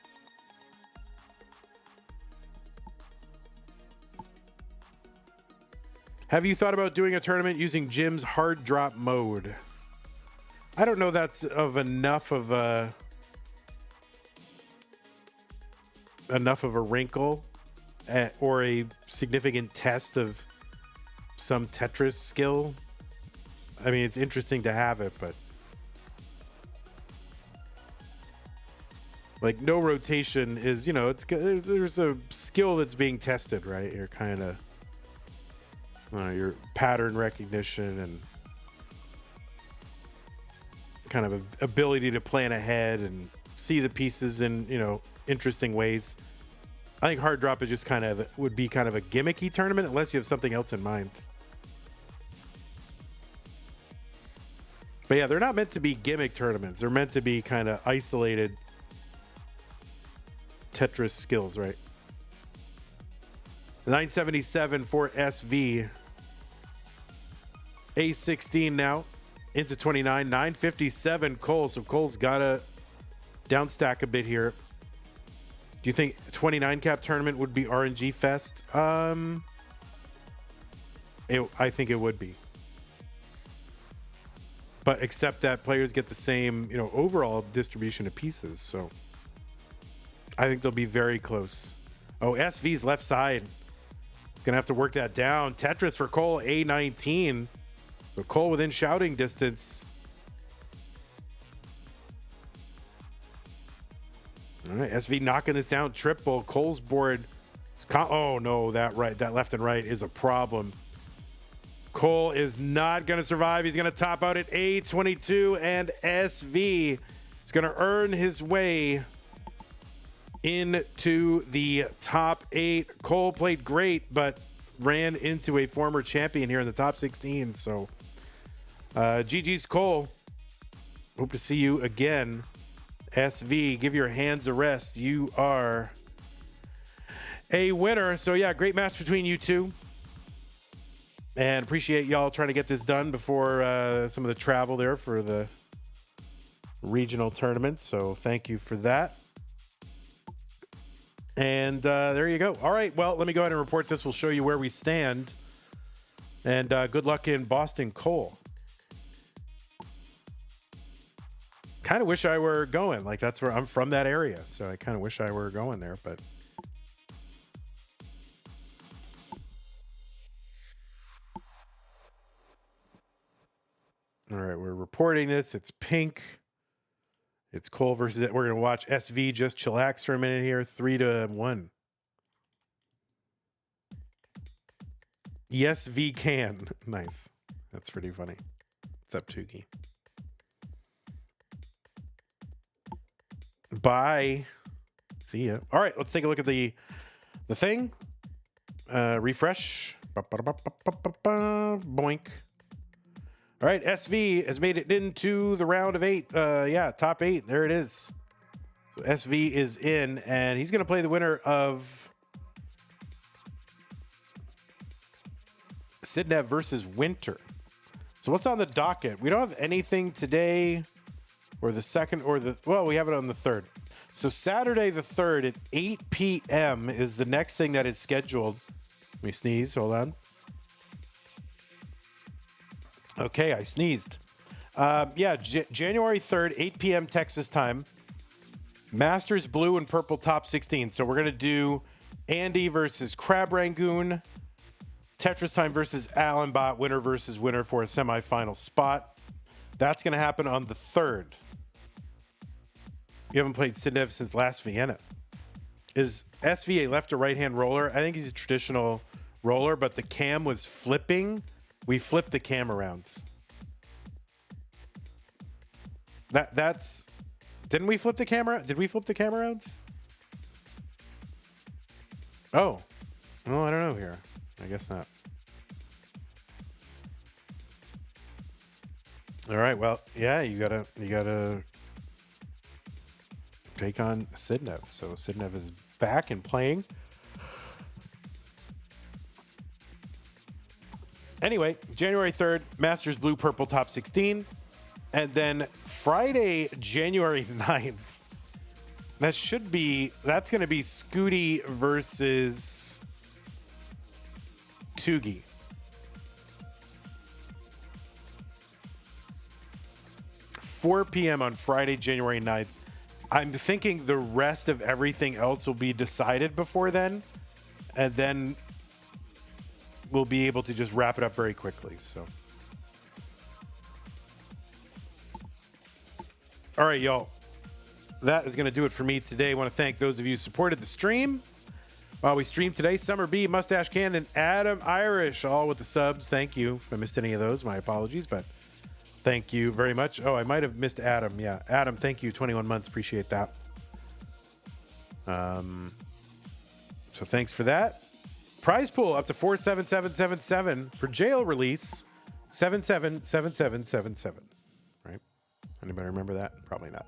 Have you thought about doing a tournament using Jim's hard drop mode? I don't know that's of enough of a wrinkle or a significant test of some Tetris skill. I mean, it's interesting to have it, but like no rotation is, you know, there's a skill that's being tested, right? You're kind of your pattern recognition and kind of ability to plan ahead and see the pieces in, you know, interesting ways. I think hard drop is just would be kind of a gimmicky tournament unless you have something else in mind. But yeah, they're not meant to be gimmick tournaments. They're meant to be kind of isolated Tetris skills, right? 977 for SV. A16 now into 29. 957 Cole. So Cole's got to downstack a bit here. Do you think 29 cap tournament would be RNG fest? I think it would be. But except that players get the same, you know, overall distribution of pieces. So I think they'll be very close. Oh, SV's left side. Gonna have to work that down. Tetris for Cole, A19. So Cole within shouting distance. All right, SV knocking this down. Triple. Cole's board. Oh no, that left and right is a problem. Cole is not going to survive. He's going to top out at A22, and SV is going to earn his way into the top 8. Cole played great, but ran into a former champion here in the top 16. So GG's Cole. Hope to see you again. SV, give your hands a rest. You are a winner. So yeah, great match between you two. And appreciate y'all trying to get this done before some of the travel there for the regional tournament. So thank you for that. And there you go. All right, well, let me go ahead and report this. We'll show you where we stand. And good luck in Boston, Cole. Kind of wish I were going. Like, that's where I'm from, that area. So I kind of wish I were going there, but... All right, we're reporting this. It's pink. It's Cole versus it. We're going to watch SV just chillax for a minute here. 3-1. Yes, V can. Nice. That's pretty funny. What's up, Tuki? Bye. See ya. All right, let's take a look at the thing. Refresh. Boink. All right, SV has made it into the round of 8. Yeah, top 8. There it is. So SV is in, and he's going to play the winner of Sidnev versus Winter. So what's on the docket? We don't have anything today or the 2nd or the... Well, we have it on the 3rd. So Saturday the 3rd at 8 p.m. is the next thing that is scheduled. Let me sneeze. Hold on. Okay, I sneezed. Yeah, January 3rd, 8 p.m. Texas time. Masters blue and purple top 16. So we're going to do Andy versus Crab Rangoon. Tetris time versus Allenbot. Winner versus winner for a semifinal spot. That's going to happen on the 3rd. You haven't played Sidnev since last Vienna. Is SV a left or right-hand roller? I think he's a traditional roller, but the cam was flipping. We flipped the cam around. That's... Didn't we flip the camera? Did we flip the camera around? Oh. Well, I don't know here. I guess not. All right. Well, yeah, you gotta take on Sidnev. So Sidnev is back and playing. Anyway, January 3rd, Masters Blue Purple Top 16. And then Friday, January 9th, that's going to be Scooty versus Tugi. $4 p.m. on Friday, January 9th. I'm thinking the rest of everything else will be decided before then, and then we'll be able to just wrap it up very quickly. So, all right, y'all. That is going to do it for me today. I want to thank those of you who supported the stream while we streamed today. Summer B, Mustache Cannon, Adam Irish, all with the subs. Thank you. If I missed any of those, my apologies, but thank you very much. Oh, I might have missed Adam. Yeah, Adam, thank you. 21 months. Appreciate that. So thanks for that. Prize pool up to 47777 for jail release. 777777. Right? Anybody remember that? Probably not.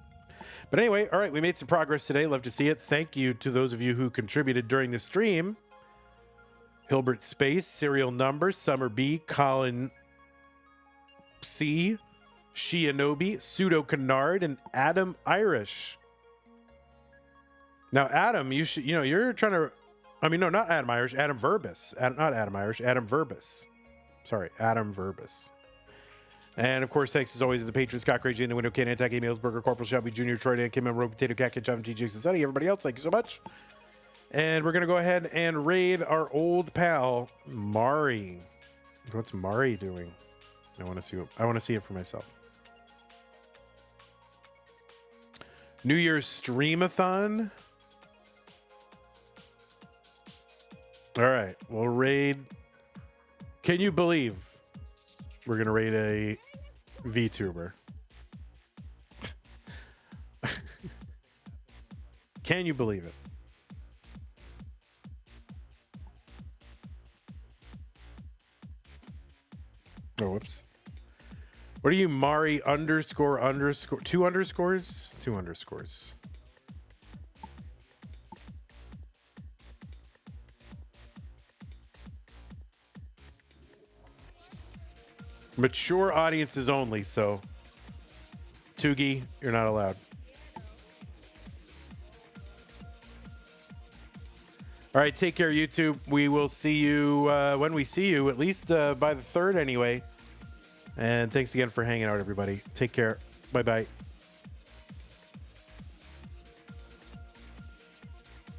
But anyway, all right, we made some progress today. Love to see it. Thank you to those of you who contributed during the stream. Hilbert Space, Serial Number, Summer B, Colin C, Shianobi, Pseudo Canard, and Adam Irish. Now, Adam, you're trying to, no, not Adam Irish, Adam Verbis. Not Adam Irish, Adam Verbis. Sorry, Adam Verbis. And of course, thanks as always to the patrons, Scott Crazy, in the window, Cannon, Attack, Emails, Burger, Corporal Shelby Jr., Troy, Dan, Kim, Rogue, Potato, Cat, John, G, Jason, Sunny, everybody else, thank you so much. And we're going to go ahead and raid our old pal, Mari. What's Mari doing? I want to see it for myself. New Year's Streamathon. All right, we'll raid. Can you believe we're going to raid a VTuber? Can you believe it? Oh, whoops. What are you, Mari underscore? Two underscores? Two underscores. Mature audiences only, so Tugi, you're not allowed. All right, take care, YouTube. We will see you when we see you, at least by the 3rd anyway. And thanks again for hanging out, everybody. Take care. Bye-bye.